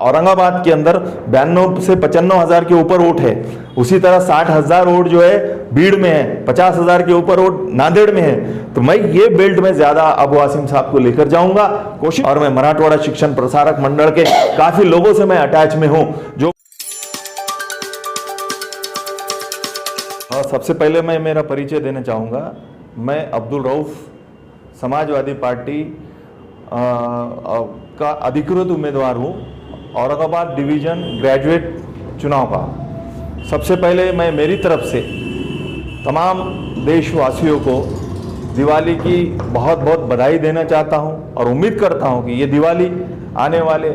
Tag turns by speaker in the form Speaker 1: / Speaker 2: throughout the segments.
Speaker 1: औरंगाबाद के अंदर 92 से 95,000 के ऊपर वोट है, उसी तरह 60,000 वोट जो है बीड़ में है, 50,000 के ऊपर वोट नांदेड़ में है। तो मैं ये बेल्ट में ज्यादा अबू आसिम साहब को लेकर जाऊंगा कोशिश। और मैं मराठवाड़ा शिक्षण प्रसारक मंडल के काफी लोगों से मैं अटैच में हूं। जो सबसे पहले मैं मेरा परिचय देना चाहूंगा। मैं अब्दुल रऊफ समाजवादी पार्टी का अधिकृत उम्मीदवार हूं औरंगाबाद डिवीजन ग्रेजुएट चुनाव का। सबसे पहले मैं मेरी तरफ से तमाम देशवासियों को दिवाली की बहुत बहुत बधाई देना चाहता हूं और उम्मीद करता हूं कि ये दिवाली आने वाले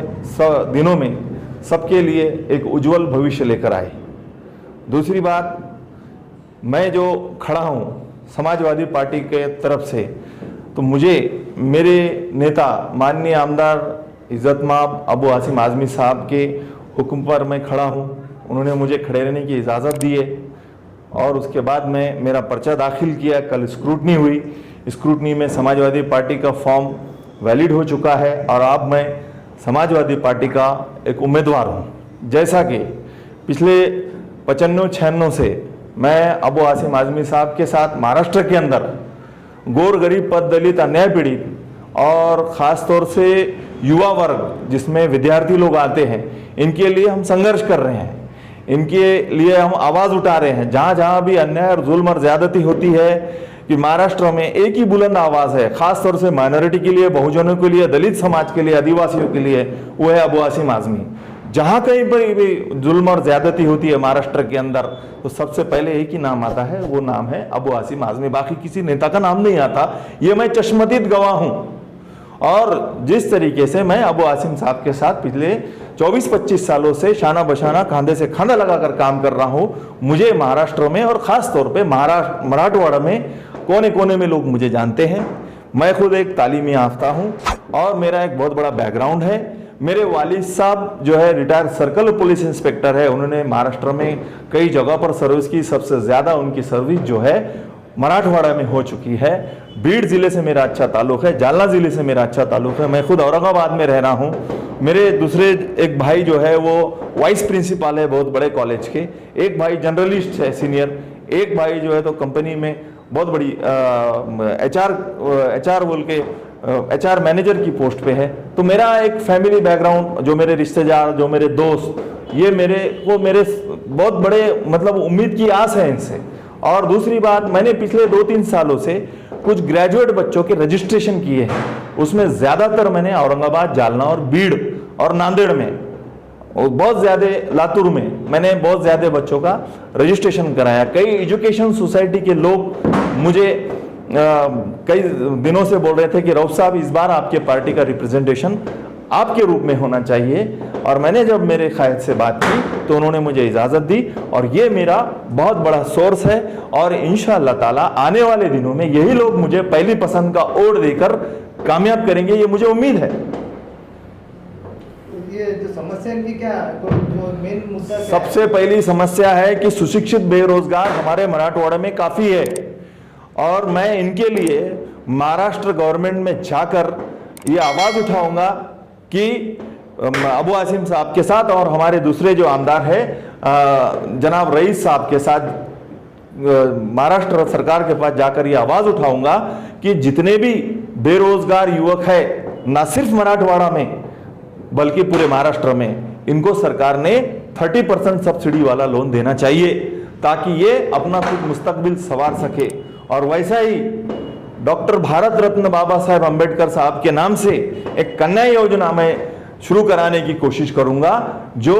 Speaker 1: दिनों में सबके लिए एक उज्जवल भविष्य लेकर आए। दूसरी बात, मैं जो खड़ा हूं समाजवादी पार्टी के तरफ से, तो मुझे मेरे नेता माननीय आमदार इज्जतमाब अबू आसिम आज़मी साहब के हुक्म पर मैं खड़ा हूं। उन्होंने मुझे खड़े रहने की इजाज़त दी है और उसके बाद मैं मेरा पर्चा दाखिल किया। कल स्क्रूटनी हुई, स्क्रूटनी में समाजवादी पार्टी का फॉर्म वैलिड हो चुका है और अब मैं समाजवादी पार्टी का एक उम्मीदवार हूं। जैसा कि पिछले 95-96 से मैं अबू आसिम आज़मी साहब के साथ महाराष्ट्र के अंदर गौर गरीब पद दलित अन्याय पीड़ित और ख़ास तौर से युवा वर्ग जिसमें विद्यार्थी लोग आते हैं, इनके लिए हम संघर्ष कर रहे हैं, इनके लिए हम आवाज़ उठा रहे हैं। जहाँ जहाँ भी अन्याय और जुल्म और ज़्यादती होती है कि महाराष्ट्र में एक ही बुलंद आवाज़ है, ख़ास तौर से माइनॉरिटी के लिए, बहुजनों के लिए, दलित समाज के लिए, आदिवासियों के लिए, वो है अबू आसिम आज़मी। जहाँ कहीं पर भी जुल्म और ज़्यादती होती है महाराष्ट्र के अंदर, तो सबसे पहले एक ही नाम आता है, वो नाम है अबू आसिम आज़मी। बाकी किसी नेता का नाम नहीं आता। ये मैं चश्मदीद गवाह हूँ। और जिस तरीके से मैं अबू आसिम साहब के साथ पिछले 24-25 सालों से शाना बशाना कांधे से खांधा लगाकर काम कर रहा हूँ, मुझे महाराष्ट्र में और ख़ास तौर पे मराठवाड़ा में कोने कोने में लोग मुझे जानते हैं। मैं खुद एक तालीमी याफ्ता हूँ और मेरा एक बहुत बड़ा बैकग्राउंड है। मेरे वालिद साहब जो है रिटायर्ड सर्कल पुलिस इंस्पेक्टर है। उन्होंने महाराष्ट्र में कई जगह पर सर्विस की। सबसे ज़्यादा उनकी सर्विस जो है मराठवाड़ा में हो चुकी है। बीड़ ज़िले से मेरा अच्छा ताल्लुक़ है, जालना ज़िले से मेरा अच्छा ताल्लुक़ है। मैं खुद औरंगाबाद में रह रहा हूँ। मेरे दूसरे एक भाई जो है वो वाइस प्रिंसिपल है बहुत बड़े कॉलेज के, एक भाई जर्नलिस्ट है सीनियर, एक भाई जो है तो कंपनी में बहुत बड़ी एचआर मैनेजर की पोस्ट पे है। तो मेरा एक फैमिली बैकग्राउंड, जो मेरे रिश्तेदार, जो मेरे दोस्त, ये मेरे बहुत बड़े मतलब उम्मीद की आस है इनसे। और दूसरी बात, मैंने पिछले 2-3 सालों से कुछ ग्रेजुएट बच्चों के रजिस्ट्रेशन किए हैं। उसमें ज़्यादातर मैंने औरंगाबाद, जालना और बीड़ और नांदेड़ में और बहुत ज़्यादा लातूर में मैंने बहुत ज़्यादा बच्चों का रजिस्ट्रेशन कराया। कई एजुकेशन सोसाइटी के लोग मुझे कई दिनों से बोल रहे थे कि रऊफ साहब इस बार आपके पार्टी का रिप्रेजेंटेशन आपके रूप में होना चाहिए। और मैंने जब मेरे कायद से बात की तो उन्होंने मुझे इजाज़त दी और ये मेरा बहुत बड़ा सोर्स है। और इंशाअल्लाह ताला आने वाले दिनों में यही लोग मुझे पहली पसंद का वोट देकर कामयाब करेंगे, ये मुझे उम्मीद है।
Speaker 2: ये जो समस्या की क्या जो मेन मुद्दा क्या
Speaker 1: सबसे पहली समस्या है कि सुशिक्षित बेरोजगार हमारे मराठवाड़ा में काफ़ी है और मैं इनके लिए महाराष्ट्र गवर्नमेंट में जाकर ये आवाज़ उठाऊंगा कि अबू आसिम साहब के साथ और हमारे दूसरे जो आमदार है जनाब रईस साहब के साथ महाराष्ट्र सरकार के पास जाकर ये आवाज़ उठाऊंगा कि जितने भी बेरोजगार युवक है, ना सिर्फ मराठवाड़ा में बल्कि पूरे महाराष्ट्र में, इनको सरकार ने 30% सब्सिडी वाला लोन देना चाहिए ताकि ये अपना खुद मुस्तकबिल संवार सके। और वैसा ही डॉक्टर भारत रत्न बाबा साहेब अम्बेडकर साहब के नाम से एक कन्या योजना में शुरू कराने की कोशिश करूंगा, जो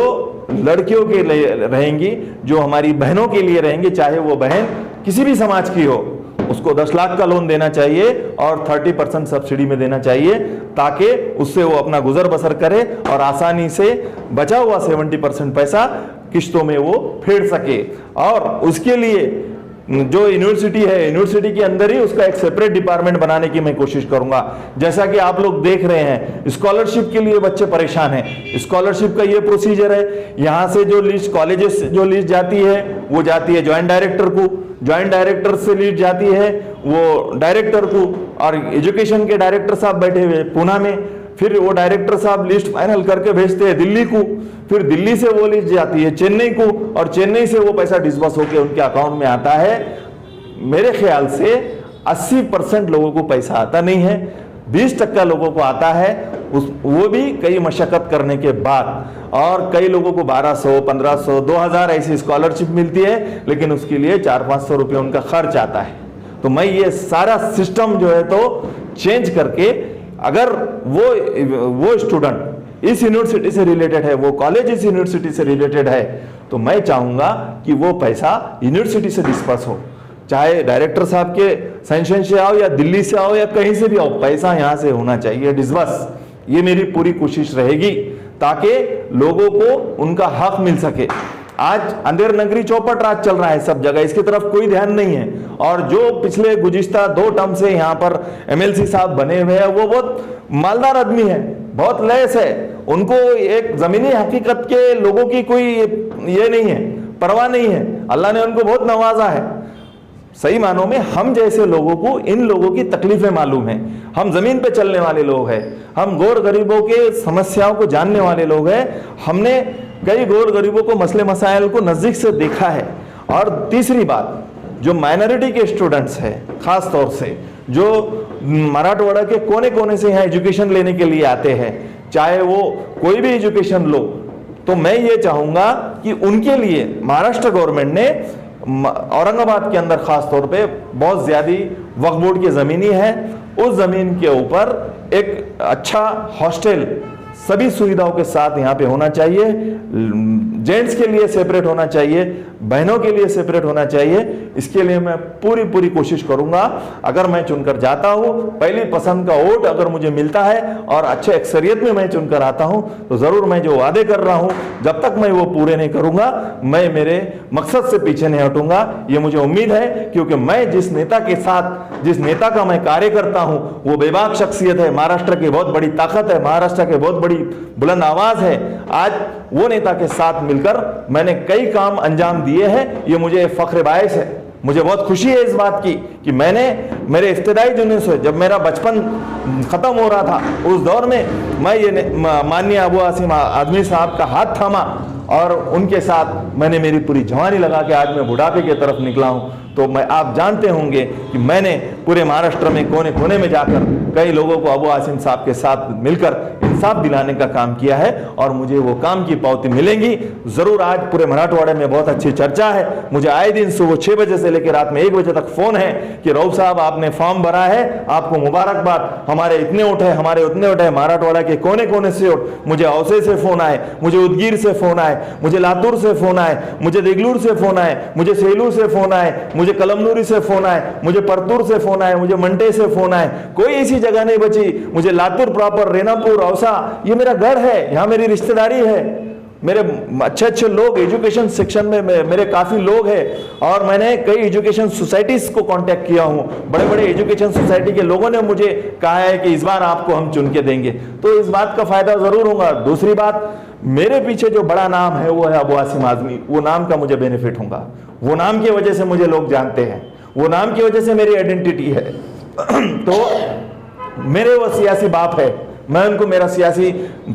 Speaker 1: लड़कियों के लिए रहेंगी, जो हमारी बहनों के लिए रहेंगी, चाहे वो बहन किसी भी समाज की हो, उसको 10 लाख का लोन देना चाहिए और 30% सब्सिडी में देना चाहिए ताकि उससे वो अपना गुजर बसर करे और आसानी से बचा हुआ 70% पैसा किश्तों में वो फेर सके। और उसके लिए जो यूनिवर्सिटी है, यूनिवर्सिटी के अंदर ही उसका एक सेपरेट डिपार्टमेंट बनाने की मैं कोशिश करूंगा। जैसा कि आप लोग देख रहे हैं स्कॉलरशिप के लिए बच्चे परेशान हैं। स्कॉलरशिप का ये प्रोसीजर है, यहाँ से जो लिस्ट कॉलेजेस जो लिस्ट जाती है वो जाती है ज्वाइंट डायरेक्टर को, ज्वाइंट डायरेक्टर से लिस्ट जाती है वो डायरेक्टर को, और एजुकेशन के डायरेक्टर साहब बैठे हुए पुणे में, फिर वो डायरेक्टर साहब लिस्ट फाइनल करके भेजते हैं दिल्ली को, फिर दिल्ली से वो लिस्ट जाती है चेन्नई को, और चेन्नई से वो पैसा डिस्बर्स होकर उनके अकाउंट में आता है। मेरे ख्याल से 80% लोगों को पैसा आता नहीं है, 20% लोगों को आता है, वो भी कई मशक्कत करने के बाद। और कई लोगों को 1200, 1500, 2000 ऐसी स्कॉलरशिप मिलती है, लेकिन उसके लिए 400-500 रुपये उनका खर्च आता है। तो मैं ये सारा सिस्टम जो है तो चेंज करके, अगर वो स्टूडेंट इस यूनिवर्सिटी से रिलेटेड है, वो कॉलेज इस यूनिवर्सिटी से रिलेटेड है, तो मैं चाहूंगा कि वो पैसा यूनिवर्सिटी से डिस्पर्स हो, चाहे डायरेक्टर साहब के सैंक्शन से आओ या दिल्ली से आओ या कहीं से भी आओ, पैसा यहां से होना चाहिए डिस्बर्स। ये मेरी पूरी कोशिश रहेगी ताकि लोगों को उनका हक मिल सके। आज अंधेर नगरी चौपट राज चल रहा है सब जगह, इसकी तरफ कोई ध्यान नहीं है। और जो पिछले गुज़िश्ता 2 टर्म से यहाँ पर एमएलसी साहब बने हुए हैं, वो बहुत मालदार आदमी है, बहुत लयस है, उनको एक जमीनी हकीकत के लोगों की कोई ये नहीं है, परवाह नहीं है। अल्लाह ने उनको बहुत नवाजा है। सही मानों में हम जैसे लोगों को इन लोगों की तकलीफें मालूम है, हम जमीन पे चलने वाले लोग हैं, हम गौर गरीबों के समस्याओं को जानने वाले लोग हैं, हमने कई गौर गरीबों को मसले मसाइल को नज़दीक से देखा है। और तीसरी बात, जो माइनॉरिटी के स्टूडेंट्स हैं, खास तौर से जो मराठवाड़ा के कोने कोने से यहाँ एजुकेशन लेने के लिए आते हैं, चाहे वो कोई भी एजुकेशन लो, तो मैं ये चाहूँगा कि उनके लिए महाराष्ट्र गवर्नमेंट ने औरंगाबाद के अंदर खास तौर पे बहुत ज्यादा वक्फ बोर्ड की ज़मीनी है, उस ज़मीन के ऊपर एक अच्छा हॉस्टल सभी सुविधाओं के साथ यहाँ पे होना चाहिए। जेंट्स के लिए सेपरेट होना चाहिए, बहनों के लिए सेपरेट होना चाहिए। इसके लिए मैं पूरी कोशिश करूंगा। अगर मैं चुनकर जाता हूं, पहली पसंद का वोट अगर मुझे मिलता है और अच्छे अक्सरियत में मैं चुनकर आता हूं, तो जरूर मैं जो वादे कर रहा हूं, जब तक मैं वो पूरे नहीं करूंगा, मैं मेरे मकसद से पीछे नहीं हटूंगा। ये मुझे उम्मीद है, क्योंकि मैं जिस नेता के साथ, जिस नेता का मैं कार्य करता हूं, वो बेबाक शख्सियत है, महाराष्ट्र की बहुत बड़ी ताकत है, महाराष्ट्र की बहुत बड़ी बुलंद आवाज है। आज वो नेता के साथ मिलकर मैंने कई काम अंजाम दिए हैं, ये मुझे फख्र बायस है। मुझे बहुत खुशी है इस बात की कि मैंने मेरे इब्तदाई जुनून से, जब मेरा बचपन खत्म हो रहा था, उस दौर में मैं ये माननीय अबू आसिम आज़मी साहब का हाथ थामा और उनके साथ मैंने मेरी पूरी जवानी लगा के आज मैं बुढ़ापे की तरफ निकला हूं। तो मैं, आप जानते होंगे कि मैंने पूरे महाराष्ट्र में कोने कोने में जाकर कई लोगों को अबू आसिम साहब के साथ मिलकर इंसाफ दिलाने का काम किया है, और मुझे वो काम की पावती मिलेंगी जरूर। आज पूरे मराठवाड़े में बहुत अच्छी चर्चा है। मुझे आए दिन सुबह 6 बजे से लेकर रात में 1 बजे तक फोन है कि रऊफ साहब आपने फॉर्म भरा है, आपको मुबारकबाद, हमारे इतने वोट है, हमारे उतने वोट है। मराठवाड़ा के कोने कोने से वोट। मुझे औसे से फोन आए, मुझे उदगीर से फोन आए, मुझे लातूर से फोन आए, मुझे देगलूर से फोन आए, मुझे सेलू से फोन आए, मुझे कलमनुरी से फोन आए, मुझे परतूर से फोन आए, मुझे मंटे से फोन आए। कोई ऐसी जगह नहीं बची। मुझे लातूर प्रॉपर, रेनापुर, औसा, ये मेरा घर है, यहाँ मेरी रिश्तेदारी है। मेरे अच्छे अच्छे लोग एजुकेशन सेक्शन में मेरे काफी लोग हैं, और मैंने कई एजुकेशन सोसाइटीज को कांटेक्ट किया हूं। बड़े बड़े एजुकेशन सोसाइटी के लोगों ने मुझे कहा है कि इस बार आपको हम चुन के देंगे, तो इस बात का फायदा जरूर होगा। दूसरी बात, मेरे पीछे जो बड़ा नाम है वो है अबू आसिम आज़मी। वो नाम का मुझे बेनिफिट होगा, वो नाम की वजह से मुझे लोग जानते हैं, वो नाम की वजह से मेरी आइडेंटिटी है। तो मेरे वो सियासी बाप है, मैं उनको मेरा सियासी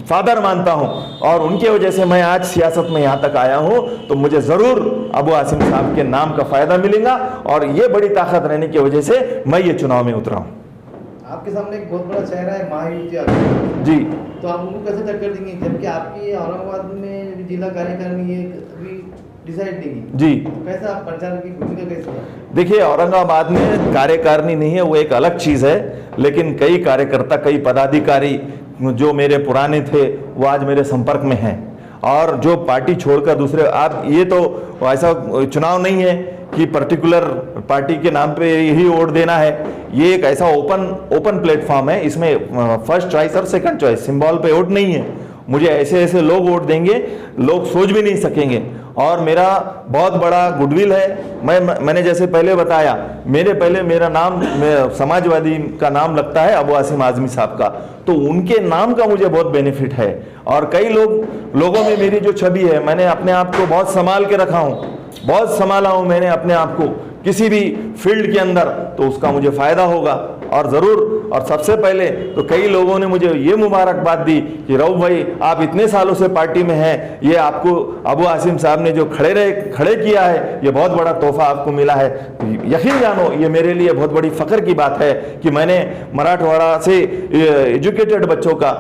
Speaker 1: फादर मानता हूं, और उनके वजह से मैं आज सियासत में यहां तक आया हूं। तो मुझे जरूर अबू आसिम साहब के नाम का फायदा मिलेगा, और ये बड़ी ताकत रहने की वजह से मैं ये चुनाव में उतरा हूं।
Speaker 2: आपके सामने एक बहुत बड़ा चेहरा है महायुति
Speaker 1: जी,
Speaker 2: तो आप उनको कैसे टक्कर देंगे, जबकि आपकी औरंगाबाद में जिला कार्यकारिणी है अभी डिसाइड नहीं की?
Speaker 1: जी,
Speaker 2: तो कैसे आप प्रचार की भूमिका कैसे है?
Speaker 1: देखिए, औरंगाबाद में कार्यकारिणी नहीं है, वो एक अलग चीज है, लेकिन कई कार्यकर्ता, कई पदाधिकारी जो मेरे पुराने थे वो आज मेरे संपर्क में हैं, और जो पार्टी छोड़कर दूसरे, आप ये तो ऐसा चुनाव नहीं है कि पर्टिकुलर पार्टी के नाम पे यही वोट देना है। ये एक ऐसा ओपन प्लेटफॉर्म है, इसमें फर्स्ट चॉइस और सेकंड चॉइस, सिंबल पे वोट नहीं है। मुझे ऐसे ऐसे लोग वोट देंगे, लोग सोच भी नहीं सकेंगे, और मेरा बहुत बड़ा गुडविल है। मैंने जैसे पहले बताया, मेरा नाम समाजवादी का नाम लगता है अबू आसिम आज़मी साहब का, तो उनके नाम का मुझे बहुत बेनिफिट है। और कई लोगों में मेरी जो छवि है, मैंने अपने आप को बहुत संभाल के रखा हूँ, बहुत संभाला हूँ मैंने अपने आप को किसी भी फील्ड के अंदर, तो उसका मुझे फायदा होगा। और जरूर और सबसे पहले तो कई लोगों ने मुझे ये मुबारकबाद दी कि रऊफ भाई आप इतने सालों से पार्टी में हैं, ये आपको अबू आसिम साहब ने जो खड़े किया है ये बहुत बड़ा तोहफा आपको मिला है। यकीन जानो ये मेरे लिए बहुत बड़ी फ़ख्र की बात है कि मैंने मराठवाड़ा से एजुकेटेड बच्चों का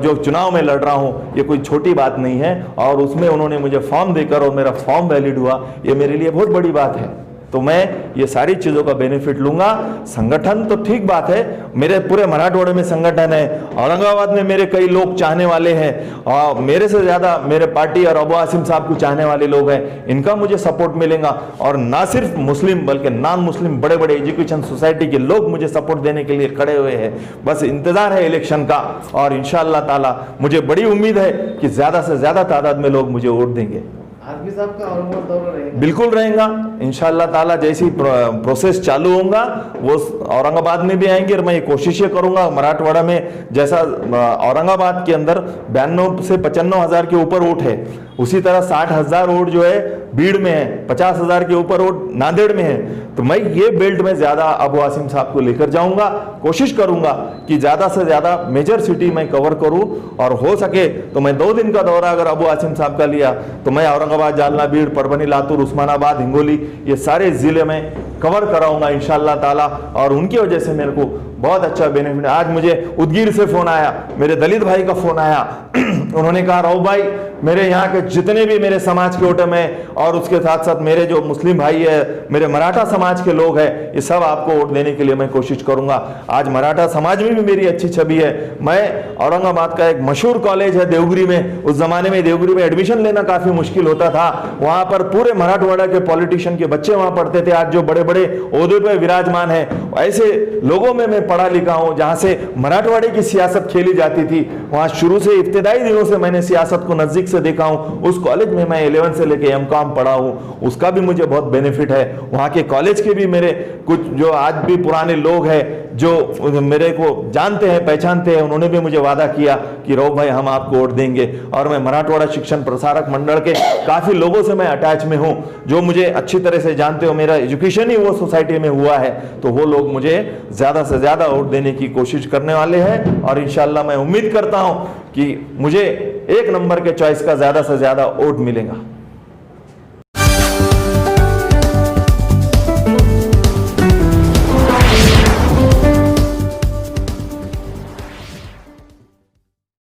Speaker 1: जो चुनाव में लड़ रहा हूँ, ये कोई छोटी बात नहीं है। और उसमें उन्होंने मुझे फॉर्म देकर और मेरा फॉर्म वैलिड हुआ, ये मेरे लिए बहुत बड़ी बात है। तो मैं ये सारी चीज़ों का बेनिफिट लूंगा। संगठन तो ठीक बात है, मेरे पूरे मराठवाड़े में संगठन है, औरंगाबाद में मेरे कई लोग चाहने वाले हैं और मेरे से ज़्यादा मेरे पार्टी और अबू आसिम साहब को चाहने वाले लोग हैं, इनका मुझे सपोर्ट मिलेगा। और ना सिर्फ मुस्लिम बल्कि नॉन मुस्लिम बड़े बड़े एजुकेशन सोसाइटी के लोग मुझे सपोर्ट देने के लिए खड़े हुए हैं। बस इंतज़ार है इलेक्शन का और इंशाअल्लाह ताला मुझे बड़ी उम्मीद है कि ज़्यादा से ज़्यादा तादाद में लोग मुझे वोट देंगे।
Speaker 2: आजमी साहब का औरंगाबाद दौरा रहेगा? बिल्कुल
Speaker 1: रहेगा इंशाअल्लाह ताला। जैसी प्रोसेस चालू होगा वो औरंगाबाद में भी आएंगे और मैं ये कोशिशें करूंगा मराठवाड़ा में जैसा औरंगाबाद के अंदर 92 से 95 हज़ार के ऊपर वोट है, उसी तरह 60,000 वोट जो है भीड़ में है, 50,000 के ऊपर वोट नांदेड़ में है। तो मैं ये बेल्ट में ज़्यादा अबू आसिम साहब को लेकर जाऊंगा, कोशिश करूंगा कि ज़्यादा से ज़्यादा मेजर सिटी में कवर करूं और हो सके तो मैं 2 दिन का दौरा अगर अबू आसिम साहब का लिया तो मैं औरंगाबाद, जालना, बीड़, परभनी, लातूर, उस्मानाबाद, हिंगोली ये सारे ज़िले में कवर कराऊंगा इंशाअल्लाह ताला। और उनकी वजह से मेरे को बहुत अच्छा बेनिफिट। आज मुझे उदगीर से फ़ोन आया, मेरे दलित भाई का फ़ोन आया, उन्होंने कहा रऊफ भाई मेरे यहाँ के जितने भी मेरे समाज के वोटर में और उसके साथ साथ मेरे जो मुस्लिम भाई है, मेरे मराठा समाज के लोग हैं, ये सब आपको वोट देने के लिए मैं कोशिश करूंगा। आज मराठा समाज में भी मेरी अच्छी छवि है। मैं औरंगाबाद का एक मशहूर कॉलेज है देवगिरी में, उस जमाने में देवगिरी में एडमिशन लेना काफ़ी मुश्किल होता था, वहाँ पर पूरे मराठवाड़ा के पॉलिटिशियन के बच्चे वहाँ पढ़ते थे। आज जो बड़े बड़े ओहदे पे विराजमान है, ऐसे लोगों में मैं पढ़ा लिखा हूँ जहाँ से मराठवाड़े की सियासत खेली जाती थी। वहाँ शुरू से इब्तदाई दिनों से मैंने सियासत को नज़दीक से देखा हूँ। उस कॉलेज में मैं 11 से लेके एमकॉम पढ़ा हूँ, उसका भी मुझे बहुत बेनिफिट है। वहाँ के कॉलेज के भी मेरे कुछ जो आज भी पुराने लोग हैं जो मेरे को जानते हैं, पहचानते हैं, उन्होंने भी मुझे वादा किया कि रऊफ भाई हम आपको वोट देंगे। और मैं मराठवाड़ा शिक्षण प्रसारक मंडल के काफ़ी लोगों से मैं अटैच में हूँ जो मुझे अच्छी तरह से जानते हो, मेरा एजुकेशन ही वो सोसाइटी में हुआ है, तो वो लोग मुझे ज़्यादा से ज़्यादा वोट देने की कोशिश करने वाले हैं। और इंशाअल्लाह मैं उम्मीद करता हूँ कि मुझे 1 नंबर के चॉइस का ज़्यादा से ज़्यादा वोट मिलेगा।